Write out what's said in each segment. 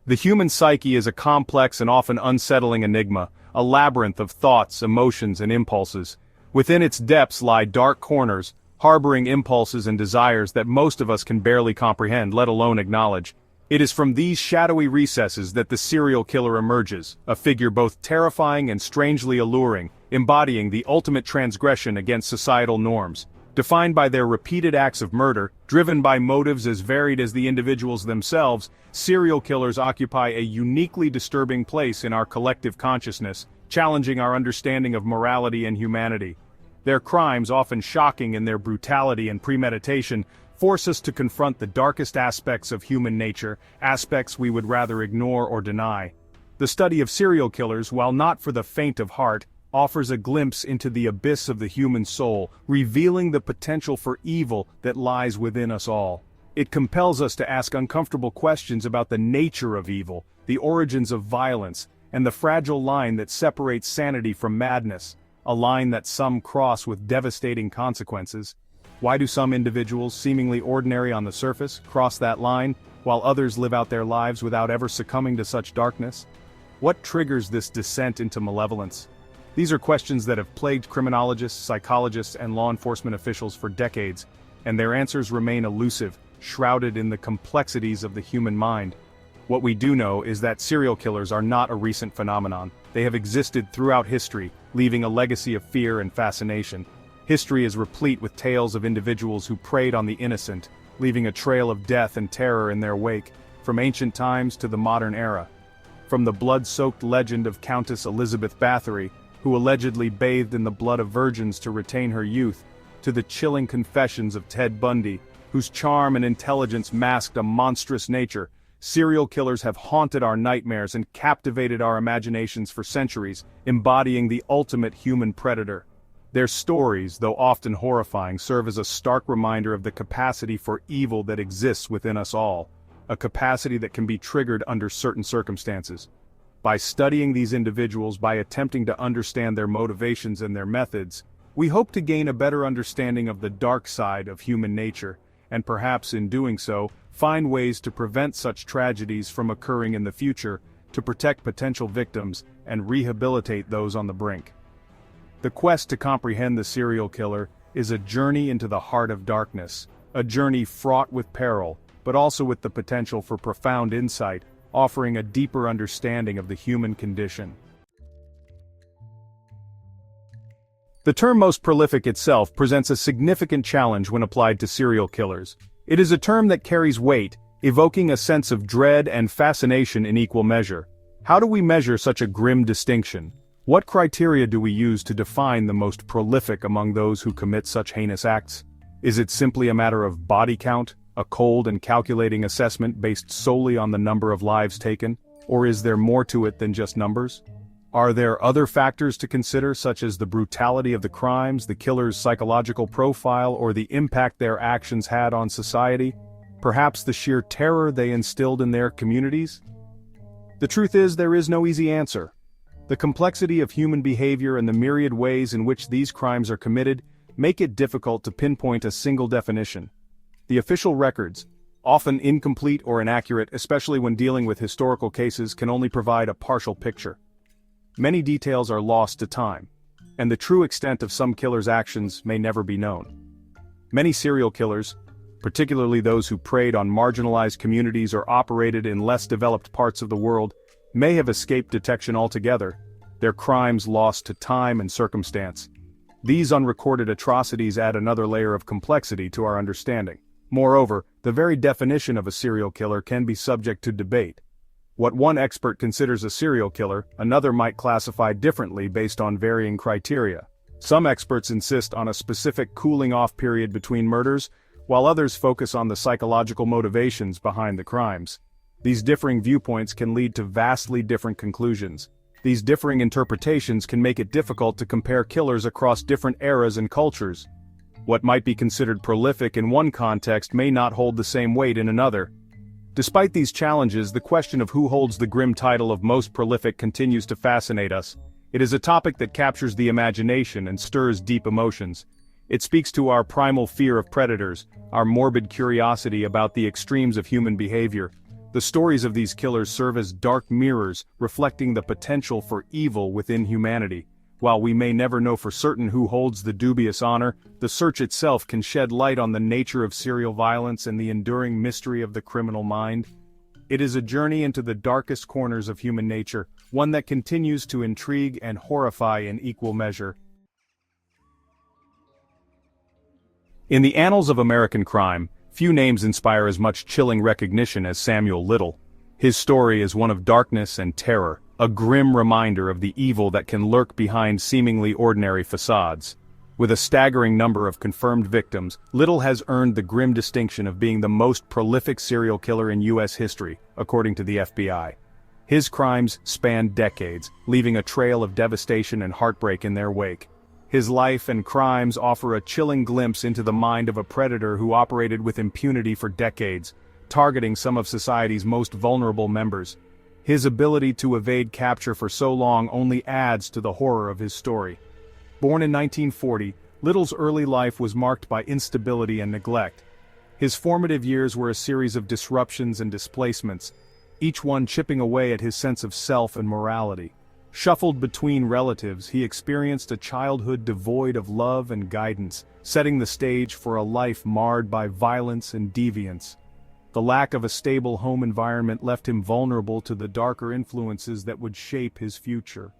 The human psyche is a complex and often unsettling enigma, a labyrinth of thoughts, emotions, and impulses. Within its depths lie dark corners, harboring impulses and desires that most of us can barely comprehend, let alone acknowledge. It is from these shadowy recesses that the serial killer emerges, a figure both terrifying and strangely alluring, embodying the ultimate transgression against societal norms. Defined by their repeated acts of murder, driven by motives as varied as the individuals themselves, serial killers occupy a uniquely disturbing place in our collective consciousness, challenging our understanding of morality and humanity. Their crimes, often shocking in their brutality and premeditation, force us to confront the darkest aspects of human nature, aspects we would rather ignore or deny. The study of serial killers, while not for the faint of heart, offers a glimpse into the abyss of the human soul, revealing the potential for evil that lies within us all. It compels us to ask uncomfortable questions about the nature of evil, the origins of violence, and the fragile line that separates sanity from madness, a line that some cross with devastating consequences. Why do some individuals, seemingly ordinary on the surface, cross that line, while others live out their lives without ever succumbing to such darkness? What triggers this descent into malevolence? These are questions that have plagued criminologists, psychologists, and law enforcement officials for decades, and their answers remain elusive, shrouded in the complexities of the human mind. What we do know is that serial killers are not a recent phenomenon. They have existed throughout history, leaving a legacy of fear and fascination. History is replete with tales of individuals who preyed on the innocent, leaving a trail of death and terror in their wake, from ancient times to the modern era. From the blood-soaked legend of Countess Elizabeth Bathory, who allegedly bathed in the blood of virgins to retain her youth, to the chilling confessions of Ted Bundy, whose charm and intelligence masked a monstrous nature, serial killers have haunted our nightmares and captivated our imaginations for centuries, embodying the ultimate human predator. Their stories, though often horrifying, serve as a stark reminder of the capacity for evil that exists within us all, a capacity that can be triggered under certain circumstances. By studying these individuals, by attempting to understand their motivations and their methods, we hope to gain a better understanding of the dark side of human nature, and perhaps in doing so, find ways to prevent such tragedies from occurring in the future, to protect potential victims, and rehabilitate those on the brink. The quest to comprehend the serial killer is a journey into the heart of darkness, a journey fraught with peril, but also with the potential for profound insight, offering a deeper understanding of the human condition. The term most prolific itself presents a significant challenge when applied to serial killers. It is a term that carries weight, evoking a sense of dread and fascination in equal measure. How do we measure such a grim distinction? What criteria do we use to define the most prolific among those who commit such heinous acts? Is it simply a matter of body count, a cold and calculating assessment based solely on the number of lives taken, or is there more to it than just numbers? Are there other factors to consider, such as the brutality of the crimes, the killer's psychological profile, or the impact their actions had on society? Perhaps the sheer terror they instilled in their communities? The truth is, there is no easy answer. The complexity of human behavior and the myriad ways in which these crimes are committed make it difficult to pinpoint a single definition. The official records, often incomplete or inaccurate, especially when dealing with historical cases, can only provide a partial picture. Many details are lost to time, and the true extent of some killers' actions may never be known. Many serial killers, particularly those who preyed on marginalized communities or operated in less developed parts of the world, may have escaped detection altogether, their crimes lost to time and circumstance. These unrecorded atrocities add another layer of complexity to our understanding. Moreover, the very definition of a serial killer can be subject to debate. What one expert considers a serial killer, another might classify differently based on varying criteria. Some experts insist on a specific cooling-off period between murders, while others focus on the psychological motivations behind the crimes. These differing viewpoints can lead to vastly different conclusions. These differing interpretations can make it difficult to compare killers across different eras and cultures. What might be considered prolific in one context may not hold the same weight in another. Despite these challenges, the question of who holds the grim title of most prolific continues to fascinate us. It is a topic that captures the imagination and stirs deep emotions. It speaks to our primal fear of predators, our morbid curiosity about the extremes of human behavior, The stories of these killers serve as dark mirrors, reflecting the potential for evil within humanity. While we may never know for certain who holds the dubious honor, the search itself can shed light on the nature of serial violence and the enduring mystery of the criminal mind. It is a journey into the darkest corners of human nature, one that continues to intrigue and horrify in equal measure. In the annals of American crime, few names inspire as much chilling recognition as Samuel Little. His story is one of darkness and terror, a grim reminder of the evil that can lurk behind seemingly ordinary facades. With a staggering number of confirmed victims, Little has earned the grim distinction of being the most prolific serial killer in U.S. history, according to the FBI. His crimes spanned decades, leaving a trail of devastation and heartbreak in their wake. His life and crimes offer a chilling glimpse into the mind of a predator who operated with impunity for decades, targeting some of society's most vulnerable members. His ability to evade capture for so long only adds to the horror of his story. Born in 1940, Little's early life was marked by instability and neglect. His formative years were a series of disruptions and displacements, each one chipping away at his sense of self and morality. Shuffled between relatives, he experienced a childhood devoid of love and guidance, setting the stage for a life marred by violence and deviance. The lack of a stable home environment left him vulnerable to the darker influences that would shape his future.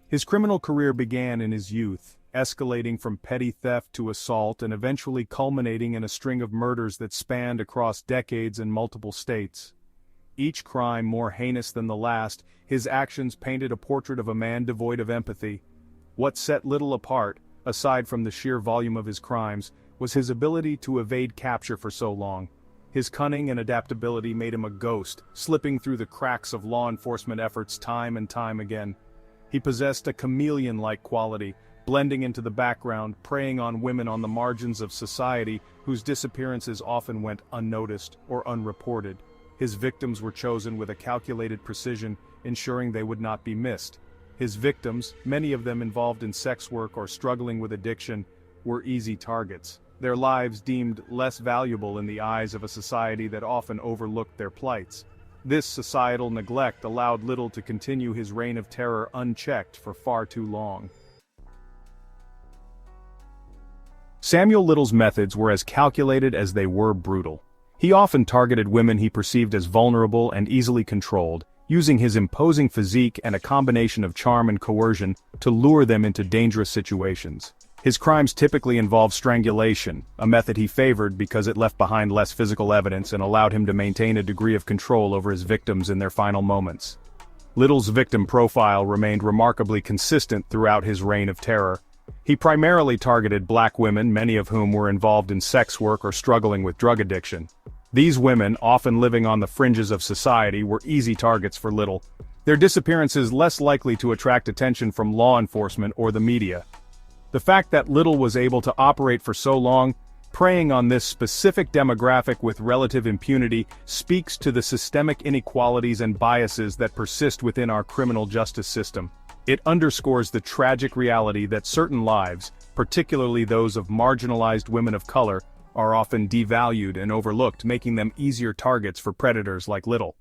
His criminal career began in his youth, escalating from petty theft to assault and eventually culminating in a string of murders that spanned across decades and multiple states. Each crime more heinous than the last, his actions painted a portrait of a man devoid of empathy. What set Little apart, aside from the sheer volume of his crimes, was his ability to evade capture for so long. His cunning and adaptability made him a ghost, slipping through the cracks of law enforcement efforts time and time again. He possessed a chameleon-like quality, blending into the background, preying on women on the margins of society whose disappearances often went unnoticed or unreported. His victims were chosen with a calculated precision, ensuring they would not be missed. His victims, many of them involved in sex work or struggling with addiction, were easy targets, their lives deemed less valuable in the eyes of a society that often overlooked their plights. This societal neglect allowed Little to continue his reign of terror unchecked for far too long. Samuel Little's methods were as calculated as they were brutal. He often targeted women he perceived as vulnerable and easily controlled, using his imposing physique and a combination of charm and coercion to lure them into dangerous situations. His crimes typically involved strangulation, a method he favored because it left behind less physical evidence and allowed him to maintain a degree of control over his victims in their final moments. Little's victim profile remained remarkably consistent throughout his reign of terror. He primarily targeted black women, many of whom were involved in sex work or struggling with drug addiction. These women, often living on the fringes of society, were easy targets for Little, their disappearances less likely to attract attention from law enforcement or the media. The fact that Little was able to operate for so long, preying on this specific demographic with relative impunity, speaks to the systemic inequalities and biases that persist within our criminal justice system. It underscores the tragic reality that certain lives, particularly those of marginalized women of color, are often devalued and overlooked, making them easier targets for predators like Little.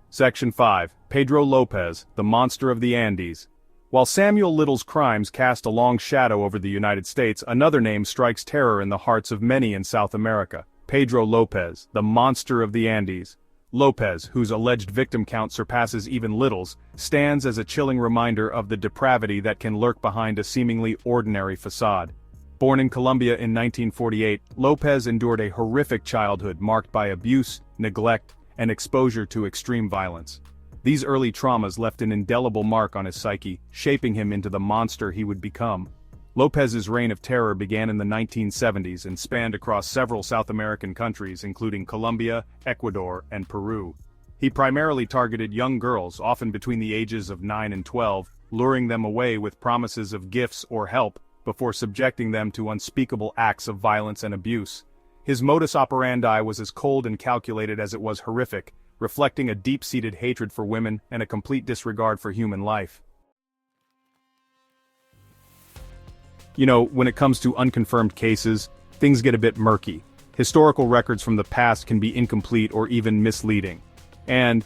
Section 5. Pedro Lopez, the Monster of the Andes. While Samuel Little's crimes cast a long shadow over the United States, another name strikes terror in the hearts of many in South America: Pedro Lopez, the Monster of the Andes. Lopez, whose alleged victim count surpasses even Little's, stands as a chilling reminder of the depravity that can lurk behind a seemingly ordinary facade. Born in Colombia in 1948, Lopez endured a horrific childhood marked by abuse, neglect, and exposure to extreme violence. These early traumas left an indelible mark on his psyche, shaping him into the monster he would become. Lopez's reign of terror began in the 1970s and spanned across several South American countries, including Colombia, Ecuador, and Peru. He primarily targeted young girls, often between the ages of 9 and 12, luring them away with promises of gifts or help, before subjecting them to unspeakable acts of violence and abuse. His modus operandi was as cold and calculated as it was horrific, reflecting a deep-seated hatred for women and a complete disregard for human life. You know, when it comes to unconfirmed cases, things get a bit murky. Historical records from the past can be incomplete or even misleading. And,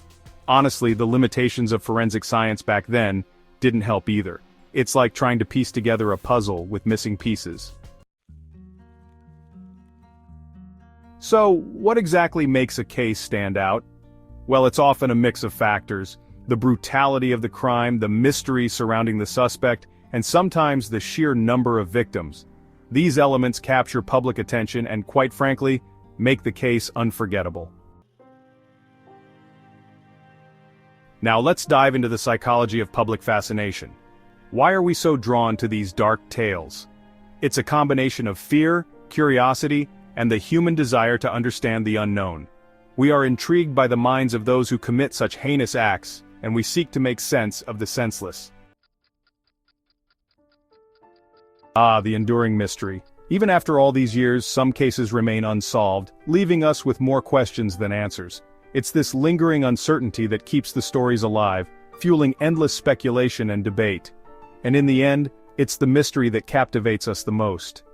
honestly, the limitations of forensic science back then didn't help either. It's like trying to piece together a puzzle with missing pieces. So, what exactly makes a case stand out? Well, it's often a mix of factors: the brutality of the crime, the mystery surrounding the suspect, and sometimes the sheer number of victims. These elements capture public attention and, quite frankly, make the case unforgettable. Now let's dive into the psychology of public fascination. Why are we so drawn to these dark tales? It's a combination of fear, curiosity, and the human desire to understand the unknown. We are intrigued by the minds of those who commit such heinous acts, and we seek to make sense of the senseless. The enduring mystery. Even after all these years, some cases remain unsolved, leaving us with more questions than answers. It's this lingering uncertainty that keeps the stories alive, fueling endless speculation and debate. And in the end, it's the mystery that captivates us the most.